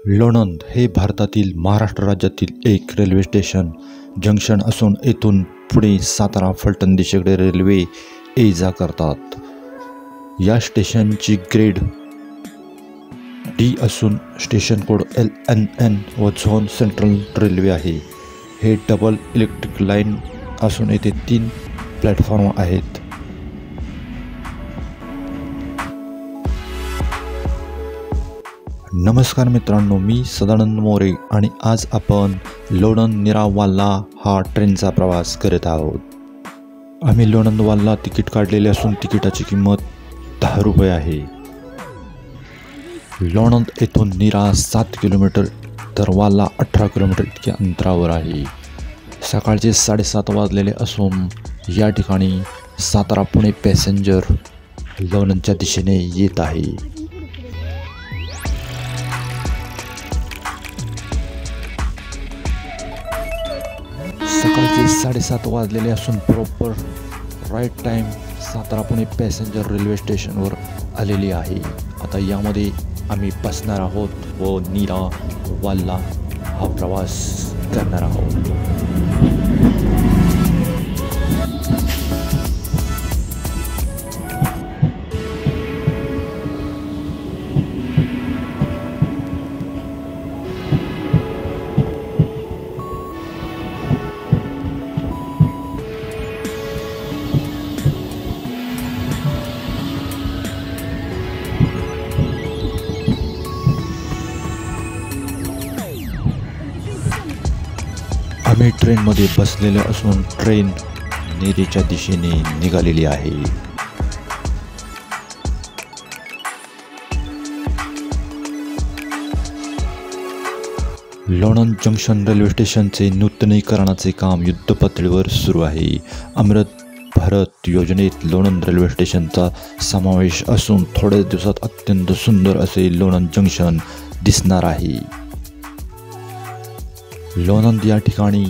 लोणंद हे भारतातील महाराष्ट्र राज्यातील एक रेल्वे स्टेशन जंक्शन असून येथून पुणे, सातारा, फलटण दिशेकडे रेल्वे ये जा करतात। या स्टेशनची ग्रेड डी असून स्टेशन कोड LNN व झोन सेंट्रल रेल्वे आहे। हे डबल इलेक्ट्रिक लाईन असून येथे 3 प्लॅटफॉर्म आहेत। नमस्कार मित्रांनो, मी सदानंद मोरे आणि आज आपण लोणंद नीरा वाल्ला हा ट्रेनचा प्रवास करत आहोत। आम्ही लोणंद वाल्ला तिकीट काढलेले असून तिकिटाची किंमत 10 रुपये आहे। लोणंद येथून नीरा 7 किलोमीटर तर वाल्ला 18 किलोमीटर इतक्या अंतरावर आहे। सकाळचे 7:30 वाजलेले असून या ठिकाणी सातारा पुणे पॅसेंजर लोणंदच्या दिशेने येत आहे। सकाळचे 7:30 वाजलेले असून proper right time Satara Pune passenger railway स्टेशनवर आलेली आहे। आता यामध्ये आम्ही बसणार आहोत व नीरा वाल्ला हा प्रवास करणार आहोत। आम्ही ट्रेनमध्ये बसलेले असून ट्रेन नीरेच्या दिशेने निघालेली आहे। लोणंद जंक्शन रेल्वे स्टेशनचे नूतनीकरणाचे काम युद्धपातळीवर सुरू आहे। अमृत भारत योजनेत लोणंद रेल्वे स्टेशनचा समावेश असून थोड्याच दिवसात अत्यंत सुंदर असे लोणंद जंक्शन दिसणार आहे। लोणंद या ठिकाणी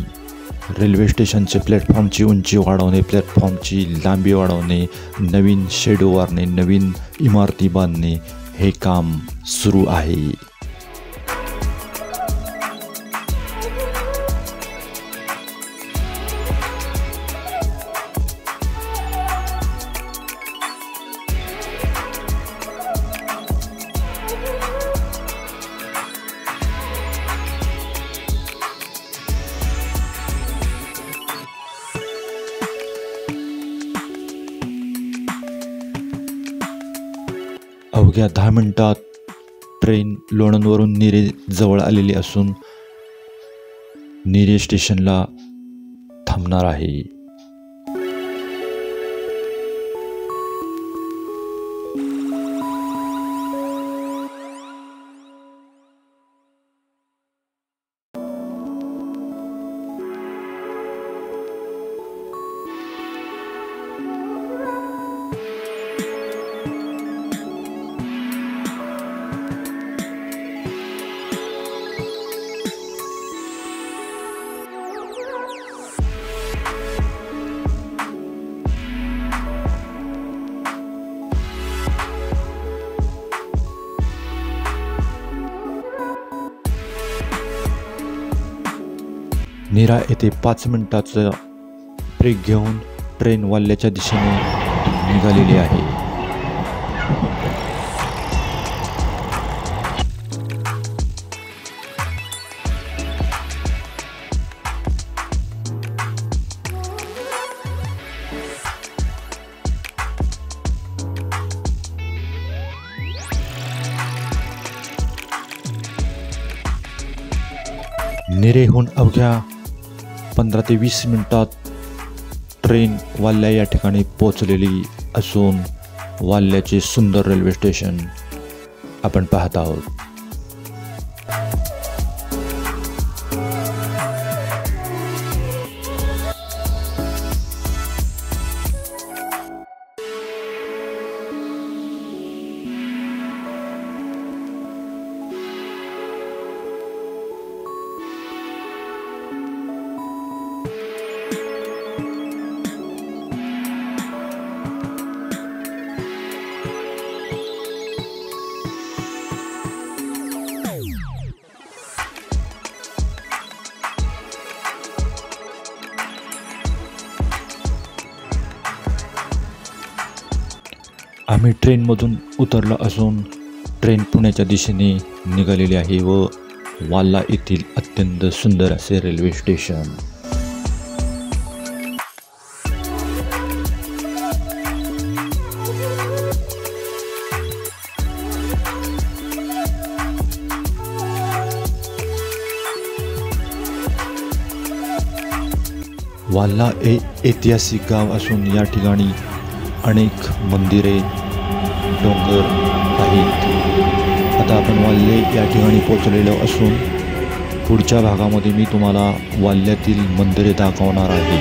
रेल्वे स्टेशनचे प्लॅटफॉर्मची उंची वाढवणे, प्लॅटफॉर्मची लांबी वाढवणे, नवीन शेड उभारणे, नवीन इमारती बांधणे हे काम सुरू आहे। अवघ्या 10 मिनिटात ट्रेन लोणंदवरून नीरे जवळ आलेली असून नीरे स्टेशनला थांबणार आहे। नीरा येथे 5 मिनिटाचा ब्रेक घेऊन ट्रेन वाल्ल्याच्या दिशेने निघालेली आहे। नीरेहून अवघ्या 15 ते 20 मिनिटात ट्रेन वाल्ल्या या ठिकाणी पोहोचलेली असून वाल्ल्याचे सुंदर रेल्वे स्टेशन आपण पाहत आहोत। आम्ही ट्रेनमधून उतरलो असून ट्रेन पुण्याच्या दिशेने निघालेली आहे व वाल्ला येथील अत्यंत सुंदर असे रेल्वे स्टेशन. वाल्ला हे ऐतिहासिक गाव असून या ठिकाणी अनेक मंदिरे डोंगर आहेत. आता आपण वाल्ले या ठिकाणी पोहोचलेलो असून पुढच्या भागामध्ये मी तुम्हाला वाल्ल्यातील मंदिरे दाखवणार आहे.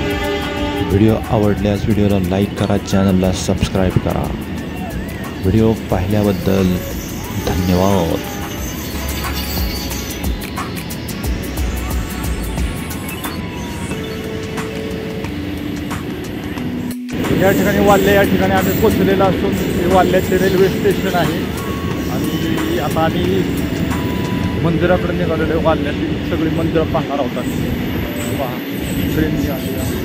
व्हिडिओ आवडल्यास व्हिडिओला लाईक करा, चॅनलला सबस्क्राईब करा. व्हिडिओ पाहिल्याबद्दल धन्यवाद. या ठिकाणी वाल्ले या ठिकाणी आम्ही पोचलेलो असून हे वाल्ल्याचे रेल्वे स्टेशन आहे आणि आता आम्ही मंदिराकडे निघालेलो आहे. वाल्ल्यातील सगळी मंदिरं पाहणार आहोत. ट्रेन आली.